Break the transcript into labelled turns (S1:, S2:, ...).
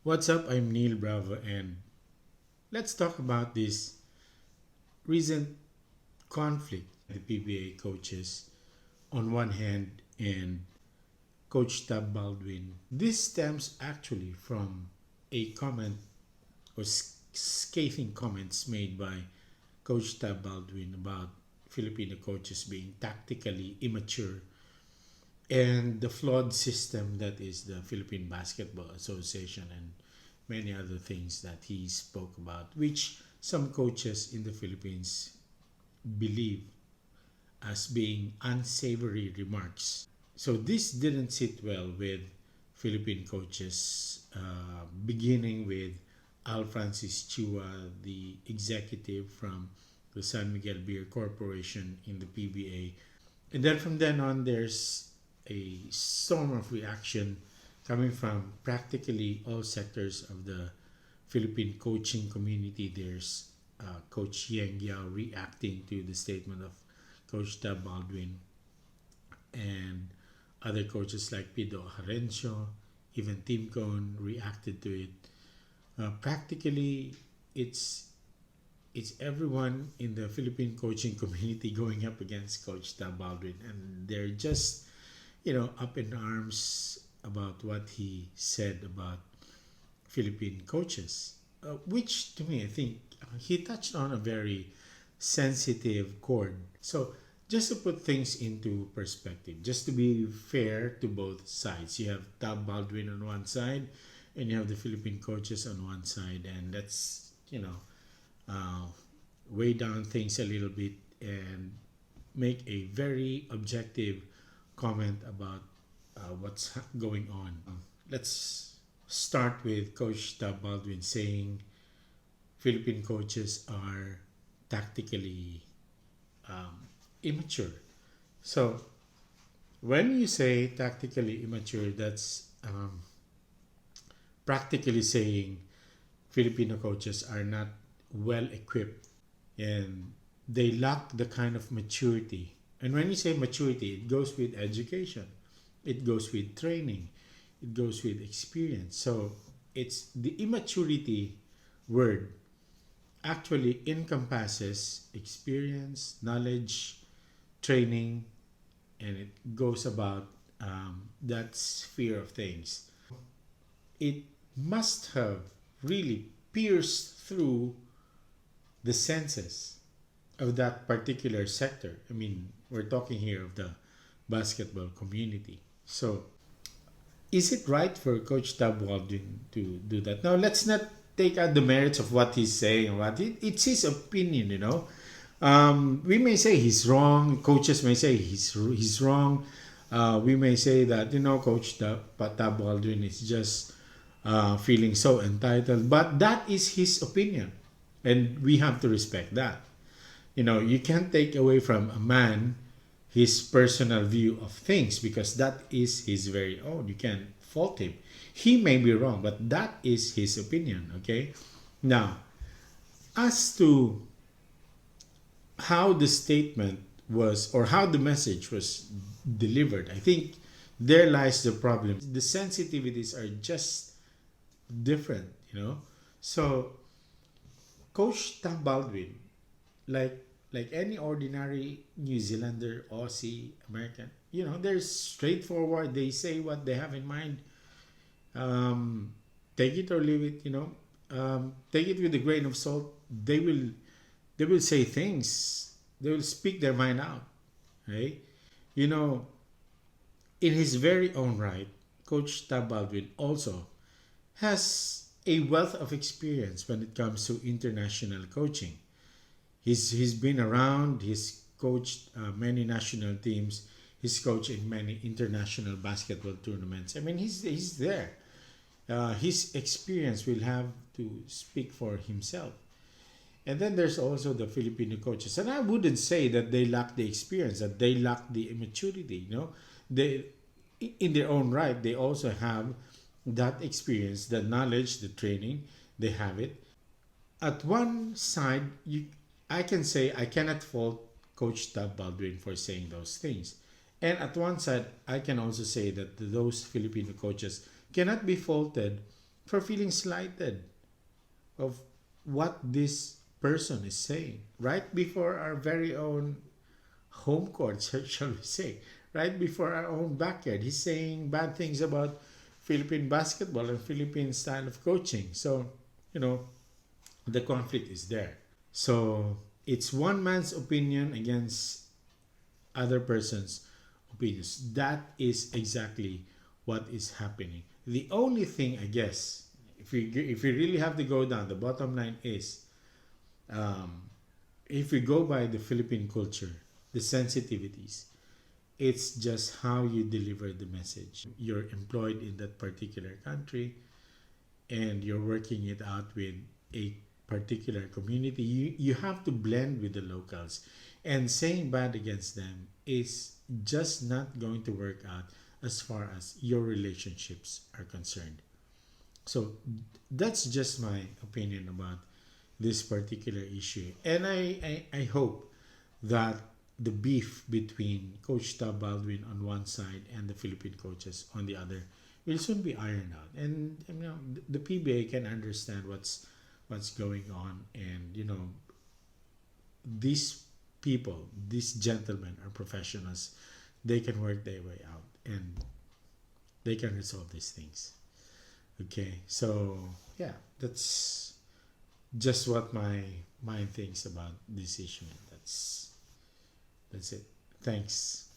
S1: What's up? I'm Neil Bravo, and let's talk about this recent conflict the PBA coaches on one hand and Coach Tab Baldwin. This stems actually from a comment or scathing comments made by Coach Tab Baldwin about Filipino coaches being tactically immature and the flawed system that is the Philippine Basketball Association and many other things that he spoke about, which some coaches in the Philippines believe as being unsavory remarks. So this didn't sit well with Philippine coaches, beginning with Al Francis Chua, the executive from the San Miguel Beer Corporation in the PBA. And then from then on, there's a storm of reaction coming from practically all sectors of the Philippine coaching community. There's Coach Yang Yao reacting to the statement of Coach Tab Baldwin and other coaches like Pido Harencio, even Tim Cohn reacted to it. Practically, it's it's everyone in the Philippine coaching community going up against Coach Tab Baldwin, and they're just up in arms about what he said about Philippine coaches, which to me I think he touched on a very sensitive chord. So just to put things into perspective, just to be fair to both sides, you have Tab Baldwin on one side, and you have the Philippine coaches on one side, and let's uh, weigh down things a little bit and make a very objective comment about what's going on. Let's start with Coach Tab Baldwin saying Philippine coaches are tactically immature. So when you say tactically immature, that's practically saying Filipino coaches are not well equipped and they lack the kind of maturity. And when you say maturity, it goes with education, it goes with training, it goes with experience. So it's the immaturity word actually encompasses experience, knowledge, training, and it goes about that sphere of things. It must have really pierced through the senses of that particular sector. I mean, we're talking here of the basketball community. So, is it right for Coach Tab Baldwin to do that? Now, let's not take out the merits of what he's saying. It's his opinion. We may say he's wrong. Coaches may say he's wrong. We may say that Coach Tab Baldwin is just feeling so entitled, but that is his opinion, and we have to respect that. You can't take away from a man his personal view of things because that is his very own. You can't fault him. He may be wrong, but that is his opinion. Okay. Now, as to how the statement was or how the message was delivered, I think there lies the problem. The sensitivities are just different. So Coach Tab Baldwin, like any ordinary New Zealander, Aussie, American, they're straightforward. They say what they have in mind. Take it or leave it. Take it with a grain of salt. They will say things. They will speak their mind out. Right? You know, in his very own right, Coach Tab Baldwin also has a wealth of experience when it comes to international coaching. He's been around. He's coached many national teams. He's coached in many international basketball tournaments. I mean, he's there. His experience will have to speak for himself. And then there's also the Filipino coaches, and I wouldn't say that they lack the experience, that they lack the immaturity. They, in their own right, they also have that experience, the knowledge, the training. They have it. At one side, I can say I cannot fault Coach Tab Baldwin for saying those things. And at one side, I can also say that those Filipino coaches cannot be faulted for feeling slighted of what this person is saying right before our very own home court, shall we say, right before our own backyard. He's saying bad things about Philippine basketball and Philippine style of coaching. So, you know, the conflict is there. So it's one man's opinion against other person's opinions. That is exactly what is happening. The only thing, I guess, if we really have to go down, the bottom line is, um, if we go by the Philippine culture, the sensitivities, it's just how you deliver the message. You're employed in that particular country and you're working it out with a particular community. You have to blend with the locals. And saying bad against them is just not going to work out as far as your relationships are concerned. So that's just my opinion about this particular issue. And I hope that the beef between Coach Tab Baldwin on one side and the Philippine coaches on the other will soon be ironed out. And you know the PBA can understand what's going on, and you know these people, these gentlemen are professionals. They can work their way out and they can resolve these things. Okay, so yeah, that's just what my mind thinks about this issue. That's it. Thanks.